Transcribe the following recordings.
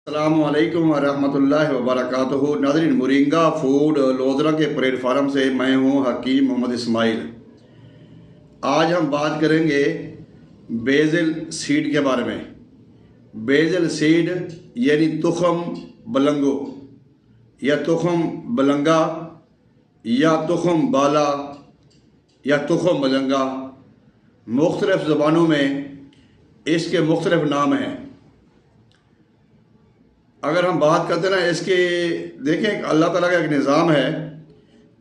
अस्सलामुअलैकुम वरहमतुल्लाहि वबरकातुहू। नाज़रीन, मोरिंगा फूड लोधरा के परेड फार्म से मैं हूँ हकीम मोहम्मद इस्माइल। आज हम बात करेंगे बेज़ल सीड के बारे में। बेज़ल सीड यानी तुखम बलंगो या तुखम बलंगा या तुखम बाला या तुखम बलंगा, मुख्तलिफ़ ज़बानों में इसके मुख्तलिफ़ नाम हैं। अगर हम बात करते ना इसके, देखें अल्लाह ताला का एक निज़ाम है।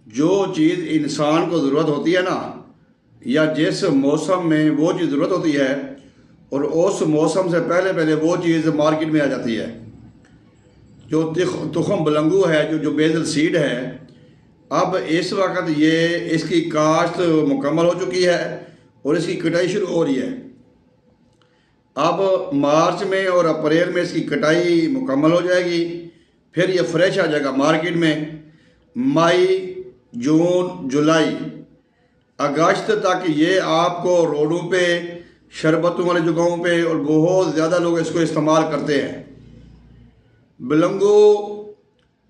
जो चीज़ इंसान को ज़रूरत होती है ना, या जिस मौसम में वो चीज़ ज़रूरत होती है और उस मौसम से पहले पहले वो चीज़ मार्केट में आ जाती है। जो तुखम बलंगू है, जो बेज़ल सीड है, अब इस वक्त ये इसकी काश्त मुकम्मल हो चुकी है और इसकी कटाई शुरू हो रही है। अब मार्च में और अप्रैल में इसकी कटाई मुकम्मल हो जाएगी, फिर ये फ्रेश आ जाएगा मार्केट में। मई, जून, जुलाई, अगस्त तक ये आपको रोडों पे, शरबतों वाली जगहों पे और बहुत ज़्यादा लोग इसको इस्तेमाल करते हैं। बलंगो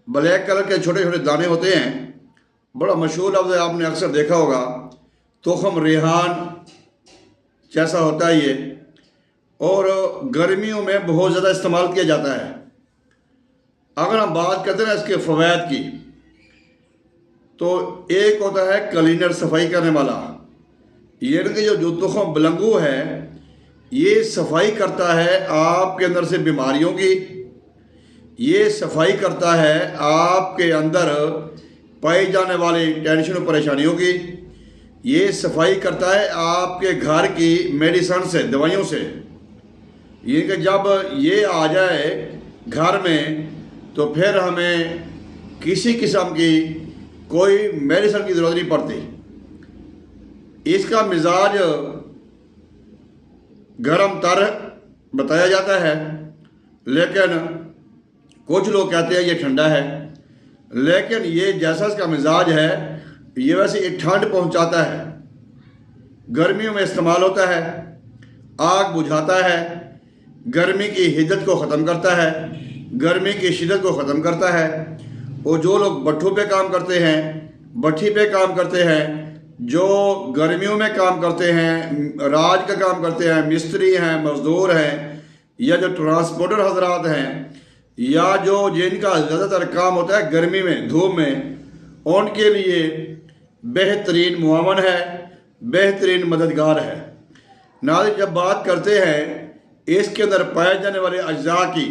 ब्लैक कलर के छोटे छोटे दाने होते हैं। बड़ा मशहूर लफ्ज़ है, आपने अक्सर देखा होगा। तुखम रेहान जैसा होता है ये, और गर्मियों में बहुत ज़्यादा इस्तेमाल किया जाता है। अगर हम बात करते हैं ना इसके फ़वाइद की, तो एक होता है क्लीनर, सफाई करने वाला। यानी कि जो तुखम बलंगू है ये सफाई करता है आपके अंदर से बीमारियों की, ये सफाई करता है आपके अंदर पाई जाने वाली टेंशन और परेशानियों की, ये सफाई करता है आपके घर की मेडिसन से, दवाइयों से। ये कि जब ये आ जाए घर में तो फिर हमें किसी किस्म की कोई मेडिसिन की ज़रूरत नहीं पड़ती। इसका मिजाज गरम तर बताया जाता है, लेकिन कुछ लोग कहते हैं ये ठंडा है। लेकिन ये जैसा इसका मिजाज है, ये वैसे ये ठंड पहुंचाता है, गर्मियों में इस्तेमाल होता है, आग बुझाता है, गर्मी की हिद्दत को ख़त्म करता है, गर्मी की शिद्दत को ख़त्म करता है। और जो लोग भट्ठों पे काम करते हैं, भट्ठी पे काम करते हैं, जो गर्मियों में काम करते हैं, राज का काम करते हैं, मिस्त्री हैं, मज़दूर हैं, या जो ट्रांसपोर्टर हजरात हैं, या जो जिनका ज़्यादातर काम होता है गर्मी में, धूप में, उनके लिए बेहतरीन मुआवन है, बेहतरीन मददगार है। नाज़रीन, जब बात करते हैं इसके अंदर पाए जाने वाले अज्जा की,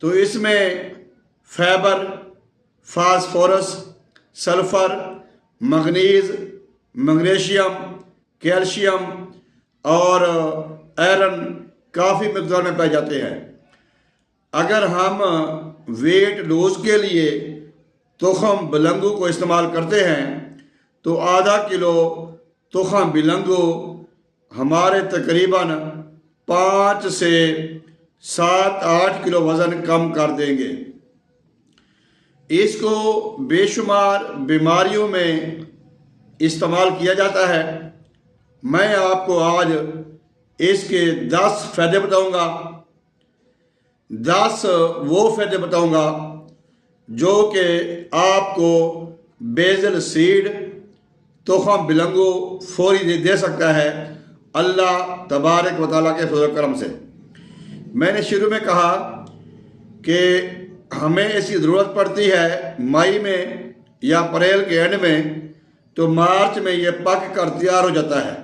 तो इसमें fibre, phosphorus, sulphur, manganese, magnesium, calcium और आयरन काफ़ी मकदार में पाए जाते हैं। अगर हम वेट लूज़ के लिए तुखम बलंगू को इस्तेमाल करते हैं तो आधा किलो तुखम बलंगू हमारे तकरीबन 5 से 7-8 किलो वज़न कम कर देंगे। इसको बेशुमार बीमारियों में इस्तेमाल किया जाता है। मैं आपको आज इसके 10 फ़ायदे बताऊंगा, 10 वो फ़ायदे बताऊंगा जो कि आपको बेज़ल सीड तुखम बलंगू फौरी दे सकता है, अल्लाह तबारक व तआला के फज़ल करम से। मैंने शुरू में कहा कि हमें इसकी ज़रूरत पड़ती है मई में या अप्रैल के एंड में, तो मार्च में ये पक कर तैयार हो जाता है।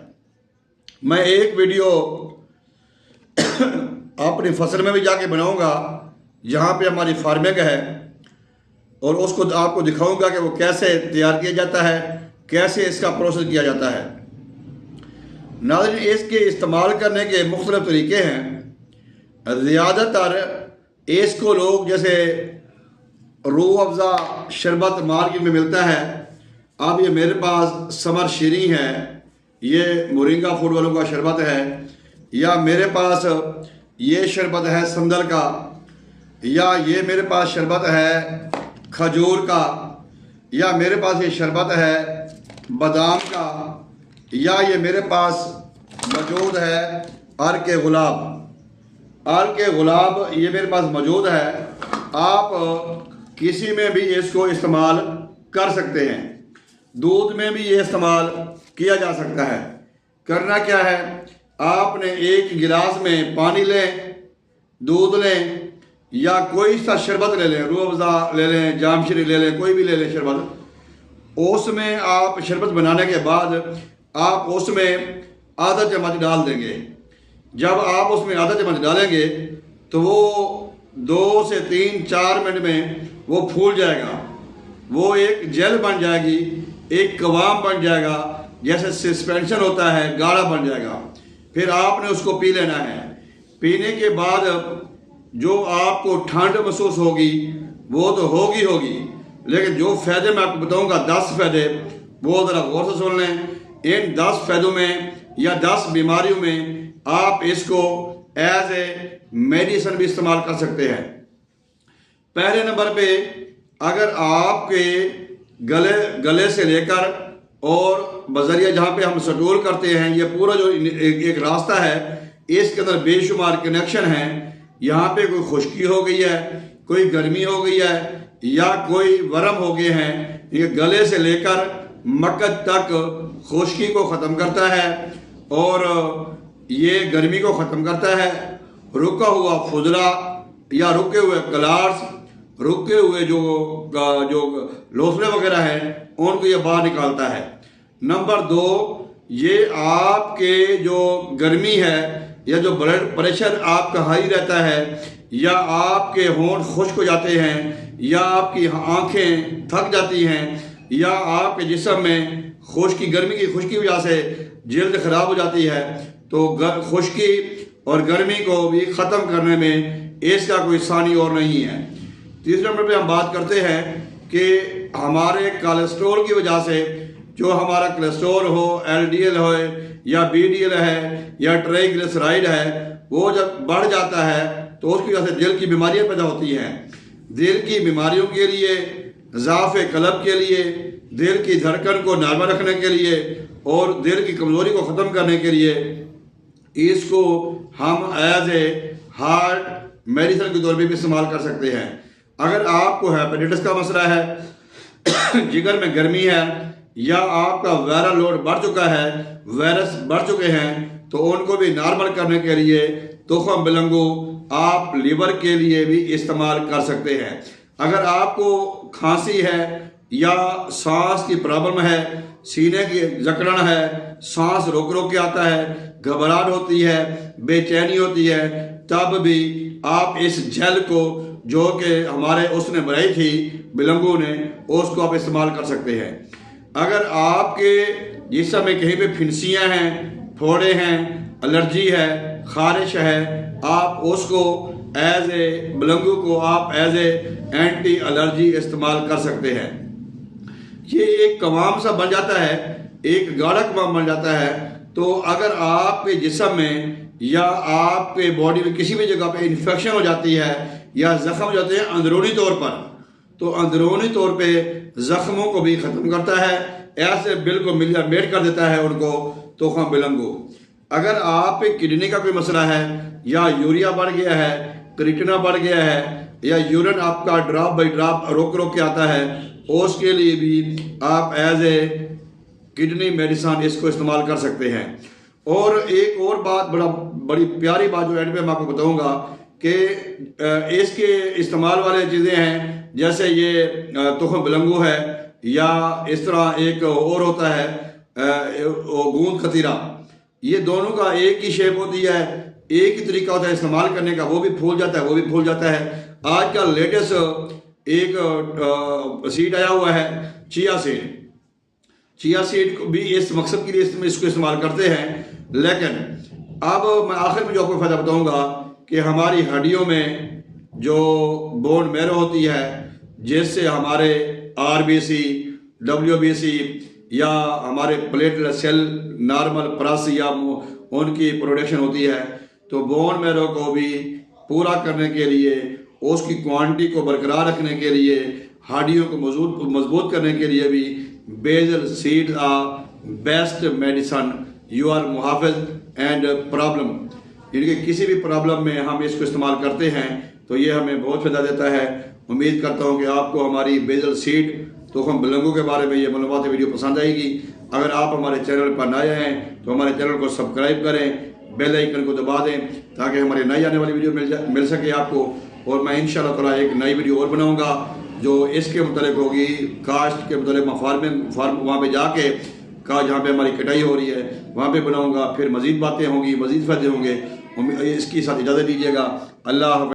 मैं एक वीडियो अपनी फसल में भी जाके बनाऊंगा जहाँ पे हमारी फार्मिंग है, और उसको आपको दिखाऊंगा कि वो कैसे तैयार किया जाता है, कैसे इसका प्रोसेस किया जाता है। नाज़रीन, इसके इस्तेमाल करने के मुख्तलिफ तरीके हैं। ज़्यादातर इसको लोग, जैसे रूह अफ़ज़ा शरबत मार्केट में मिलता है। अब ये मेरे पास समर शीरी है, ये मोरिंगा फूड वालों का शरबत है, या मेरे पास ये शरबत है संदल का, या ये मेरे पास शरबत है खजूर का, या मेरे पास ये शरबत है बादाम का, या ये मेरे पास मौजूद है अर्क गुलाब। आल के गुलाब ये मेरे पास मौजूद है। आप किसी में भी इसको इस्तेमाल कर सकते हैं। दूध में भी ये इस्तेमाल किया जा सकता है। करना क्या है, आपने एक गिलास में पानी लें, दूध लें या कोई सा शरबत ले लें, रूह अफ़ज़ा ले लें, जामशरी ले लें, कोई भी ले लें शरबत। उसमें आप शरबत बनाने के बाद आप उसमें आधा चम्मच डाल देंगे। जब आप उसमें आधा चम्मच डालेंगे तो वो 2 से 3-4 मिनट में वो फूल जाएगा, वो एक जेल बन जाएगी, एक कवाम बन जाएगा, जैसे सस्पेंशन होता है, गाढ़ा बन जाएगा। फिर आपने उसको पी लेना है। पीने के बाद जो आपको ठंड महसूस होगी वो तो होगी, लेकिन जो फ़ायदे मैं आपको बताऊंगा 10 फ़ायदे, वो ज़रा गौर से सुन लें। इन 10 फ़ायदों में या 10 बीमारियों में आप इसको एज ए मेडिसिन भी इस्तेमाल कर सकते हैं। पहले नंबर पे, अगर आपके गले से लेकर और बजरिया जहाँ पे हम स्टोर करते हैं, ये पूरा जो एक रास्ता है, इसके अंदर बेशुमार कनेक्शन है। यहाँ पे कोई खुश्की हो गई है, कोई गर्मी हो गई है या कोई वरम हो गए हैं, ये गले से लेकर मकद तक खुश्की को ख़त्म करता है और ये गर्मी को ख़त्म करता है। रुका हुआ फुजला या रुके हुए कलार्स, रुके हुए जो लोथड़े वगैरह हैं, उनको ये बाहर निकालता है। नंबर 2, ये आपके जो गर्मी है या जो ब्लड प्रेशर आपका हाई रहता है या आपके होंठ खुश्क हो जाते हैं या आपकी आंखें थक जाती हैं या आपके जिस्म में खुश्की, गर्मी की खुश्की की वजह से जल्द ख़राब हो जाती है, तो खुश्की और गर्मी को भी ख़त्म करने में इसका कोई सानी और नहीं है। तीसरे नंबर पे हम बात करते हैं कि हमारे कोलेस्ट्रॉल की वजह से, जो हमारा कोलेस्ट्रॉल हो, LDL हो या BDL है या ट्राइग्लिसराइड है, वो जब बढ़ जाता है तो उसकी वजह से दिल की बीमारियां पैदा होती हैं। दिल की बीमारियों के लिए, ज़ाफ़े कल्ब के लिए, दिल की धड़कन को नॉर्मल रखने के लिए और दिल की कमज़ोरी को ख़त्म करने के लिए इसको हम एज ए हार्ट मेडिसिन के तौर पर भी इस्तेमाल कर सकते हैं। अगर आपको हेपेटाइटिस का मसला है, जिगर में गर्मी है या आपका वायरल लोड बढ़ चुका है, वायरस बढ़ चुके हैं, तो उनको भी नॉर्मल करने के लिए तुखम बिलंगू आप लीवर के लिए भी इस्तेमाल कर सकते हैं। अगर आपको खांसी है या सांस की प्रॉब्लम है, सीने की जकड़न है, सांस रोक रोक के आता है, घबराहट होती है, बेचैनी होती है, तब भी आप इस जेल को, जो कि हमारे उसने बनाई थी बिलंगू ने, उसको आप इस्तेमाल कर सकते हैं। अगर आपके जिस्म में कहीं पे फिंसियाँ हैं, फोड़े हैं, एलर्जी है, खारिश है, आप उसको एज ए बिलंगू को आप एज ए एंटी एलर्जी इस्तेमाल कर सकते हैं। ये एक कवाम सा बन जाता है, एक गाढ़ा कवाम बन जाता है। तो अगर आपके जिस्म में या आपके बॉडी में किसी भी जगह पे इन्फेक्शन हो जाती है या ज़ख्म हो जाते हैं अंदरूनी तौर पर, तो अंदरूनी तौर पे ज़ख्मों को भी ख़त्म करता है, ऐसे बिल्कुल मेड कर देता है उनको तुखम बिलंगू। अगर आप किडनी का कोई मसला है या यूरिया बढ़ गया है, क्रिएटिनिन बढ़ गया है या यूरिन आपका ड्रॉप बाई ड्रॉप रोक रोक के आता है, उसके लिए भी आप एज ए किडनी मेडिसिन इसको इस्तेमाल कर सकते हैं। और एक और बात, बड़ी प्यारी बात जो एंड पे मैं आपको बताऊंगा कि इसके इस्तेमाल वाले चीज़ें हैं, जैसे ये तुखम बिलंगू है या इस तरह एक और होता है गूंद खतीरा, ये दोनों का एक ही शेप होती है, एक ही तरीका होता है इस्तेमाल करने का, वो भी फूल जाता है, वो भी फूल जाता है। आज का लेटेस्ट एक सीड आया हुआ है, चिया सीड। चिया सीड को भी इस मकसद के लिए इसको इस्तेमाल करते हैं। लेकिन अब मैं आखिर में जो आपको फ़ायदा बताऊंगा कि हमारी हड्डियों में जो बोन मैरो होती है, जिससे हमारे RBC, WBC या हमारे प्लेटलेट सेल नॉर्मल परस या उनकी प्रोडक्शन होती है, तो बोन मैरो को भी पूरा करने के लिए, उसकी क्वांटिटी को बरकरार रखने के लिए, हड्डियों को मजबूत करने के लिए भी basil seeds are best medicine. You are मुहाफिज एंड प्रॉब्लम। यानी कि किसी भी प्रॉब्लम में हम इसको इस्तेमाल करते हैं तो ये हमें बहुत फ़ायदा देता है। उम्मीद करता हूँ कि आपको हमारी बेजल सीड तुखम बिलंगों के बारे में ये मालूमाती वीडियो पसंद आएगी। अगर आप हमारे चैनल पर नए हैं तो हमारे चैनल को सब्सक्राइब करें, बेल आइकन को दबा दें ताकि हमारी नई आने वाली वीडियो मिल सके आपको। और मैं इंशाल्लाह ताला एक नई वीडियो और बनाऊंगा जो इसके मुतालिक होगी, कास्ट के मुतालिक। मैं फार्म वहाँ पे जाके जहाँ पे हमारी कटाई हो रही है वहाँ पे बनाऊंगा। फिर मज़ीद बातें होंगी, मज़ीद फ़ायदे होंगे। इसकी साथ इजाज़त दीजिएगा। अल्लाह हाफ़िज़।